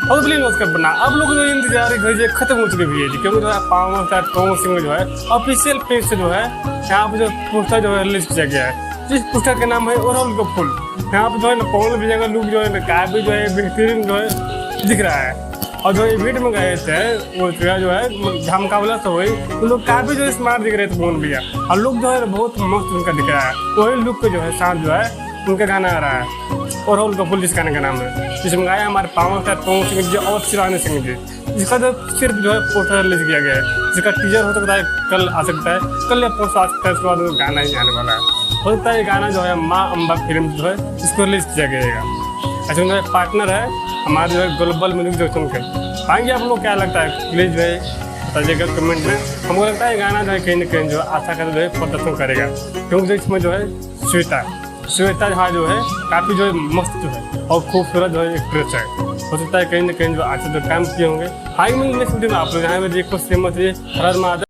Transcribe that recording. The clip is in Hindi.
और फिल्म उसका बना। अब लोग जो इंतजार है खत्म हो चुके भी है जी, क्योंकि जो है पावन स्टार पवन सिंह जो है ऑफिशियल पेज से जो है यहाँ पे जो पोस्टर जो है रिलीज किया गया है, जिस पोस्टर का नाम है ओरल का फुल। यहाँ पे जो है ना पवन विजय का लुक जो है ना काफी जो है बेहतरीन जो है दिख रहा है। और जो इवेंट में गए थे वो जो है झमकावला से हुई, तो लोग काफी जो स्मार्ट दिख रहे थे पवन भैया, और लुक जो है बहुत मस्त उनका दिख रहा है। वही लुक के जो है साथ जो है उनका गाना आ रहा है ओरल कपूर, जिस गाने का नाम है, जिसमें गाया हमारे पावन स्टार पवन सिंह जी और शिवानी सिंह जी, जिसका जो सिर्फ जो है पोस्टर रिलीज किया गया है, जिसका टीजर हो सकता है कल आ सकता है, कल या पोस्ट आ सकता है, उसके बाद गाना ही आने वाला है। हो सकता है ये गाना जो है माँ अम्बा फिल्म जो है इसको रिलीज किया गया। अच्छा जो है पार्टनर है हमारे जो है ग्लोबल म्यूजिक जो सुन के पाएंगे। आप लोग क्या लगता है प्लीज जो है बताइएगा कमेंट में। हमको लगता है गाना जो है कहीं ना कहीं जो आशा कर जो है प्रदर्शन करेगा, क्योंकि इसमें जो है श्वेता झा जो है काफ़ी जो है मस्त जो है और खूबसूरत जो है एक्ट्रेस है। हो सकता है कहीं ना कहीं जो आज जो काम किए होंगे। हाई में नेक्स्ट वीडियो में आप लोग यहाँ पे देखो फेमस है हर महादेव।